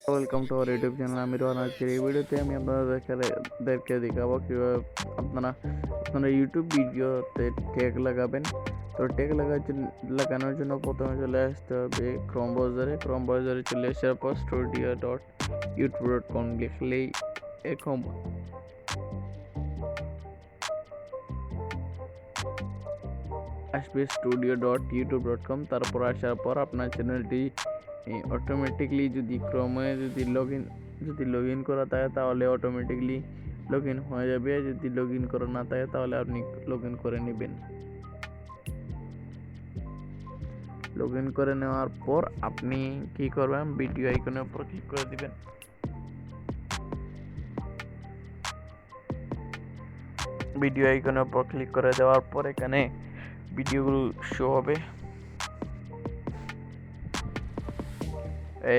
Welcome to our YouTube channel AmiRuhan। আজকের এই ভিডিওতে আমি আপনাদেরকে দেখাবো কীভাবে আপনারা ইউটিউব ভিডিওতে ট্যাগ লাগাবেন। তো ট্যাগ লাগানোর জন্য প্রথমে চলে আসতে হবে ক্রোম ব্রাউজারে চলে আসার পর studio.youtube.com লিখলেই এরকম আসবে studio.youtube.com। তারপর আসার পর আপনার চ্যানেলটি অটোমেটিকলি যদি লগ ইন করা থাকে তাহলে অটোমেটিকলি লগ ইন হয়ে যাবে। যদি লগ ইন করা না থাকে তাহলে আপনি লগ ইন করে নেবেন। লগ ইন করে নেওয়ার পর আপনি কি করবেন, ভিডিও আইকনের উপর ক্লিক করে দিবেন। ভিডিও আইকনের উপর ক্লিক করে দেওয়ার পর এখানে ভিডিওগুলো শো হবে।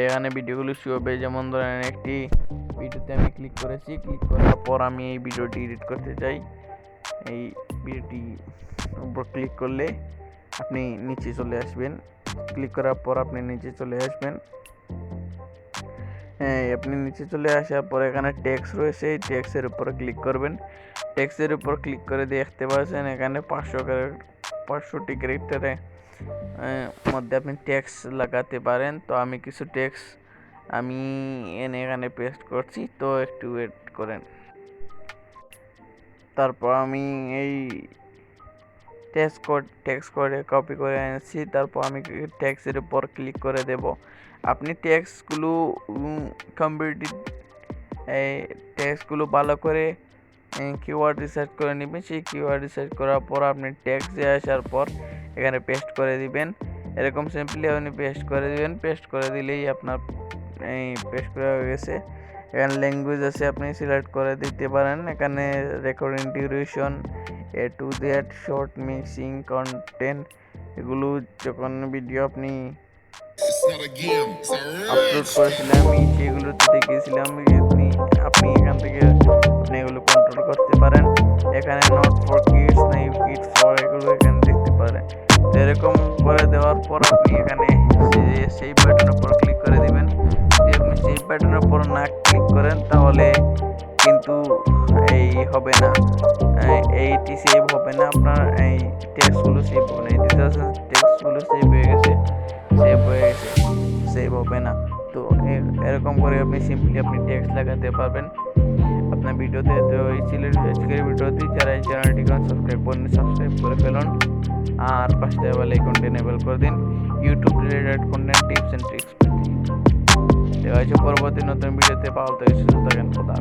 এখানে ভিডিওগুলো শো হবে, যেমন ধরেন একটি ভিডিওতে আমি ক্লিক করেছি। ক্লিক করার পর আমি এই ভিডিওটি এডিট করতে চাই। এই ভিডিওটি উপর ক্লিক করলে আপনি নিচে চলে আসবেন। ক্লিক করার পর আপনি নিচে চলে আসবেন। আপনি নিচে চলে আসার পর এখানে টেক্সট রয়েছে, এই টেক্সটের উপর ক্লিক করবেন। টেক্সটের উপর ক্লিক করে দেখতে পাচ্ছেন এখানে 500টি ক্যারেক্টারে মধ্যে আপনি টেক্সট লাগাতে পারেন। তো আমি কিছু টেক্সট এখানে পেস্ট করছি, তো একটু ওয়েট করেন। তারপর আমি এই টেক্সট করে কপি করে এনেছি। তারপর আমি টেক্সটের উপর ক্লিক করে দেব। আপনি টেক্সটগুলো ভালো করে কিওয়ার্ড রিসার্চ করে নেবেন। সেই কিওয়ার্ড রিসার্চ করার পর আপনি টেক্সটে আসার পর এখানে পেস্ট করে দিবেন। এরকম সিম্পলি আপনি পেস্ট করে দিবেন। পেস্ট করে দিলেই আপনার পেস্ট করা হয়ে গেছে। এখানে ল্যাঙ্গুয়েজ আছে, আপনি সিলেক্ট করে দিতে পারেন। এখানে recording duration, A to Z, short, mixing, content, এগুলো যখন ভিডিও আপনি আপলোড করেছিলাম সেগুলোতে দেখিয়েছিলাম। আপনি এখান থেকে এগুলো কন্ট্রোল করতে পারেন। এখানে নট ফর কিডস, না কিডস ফর, এগুলো এখানে দেখতে পারেন। এরকম করে দেওয়ার পর আপনি এখানে সেই বাটনের উপর ক্লিক করে দিবেন। যদি আপনি সেই বাটনের উপর না ক্লিক করেন তাহলে কিন্তু হবে না, এইটি সেভ হবে না। আপনার এই টেক্সটগুলো সেভ হবে না। টেক্সটগুলো সেভ হয়ে গেছে, সেভ হবে না। তো এরকম করে আপনি সিম্পলি টেক্সট লাগাতে পারবেন আপনার ভিডিওতে। তো এই ছিল আজকের ভিডিওতে। যারা এই চ্যানেলটিকে সাবস্ক্রাইব করে ফেলুন, আর পাশে বেল আইকনটি এনেবল করে দিন YouTube related content tips and tricks পেতে। দেখা হচ্ছে পরবর্তী নতুন ভিডিওতে। ভালো থাকেন, সুস্থ থাকেন। খোদা।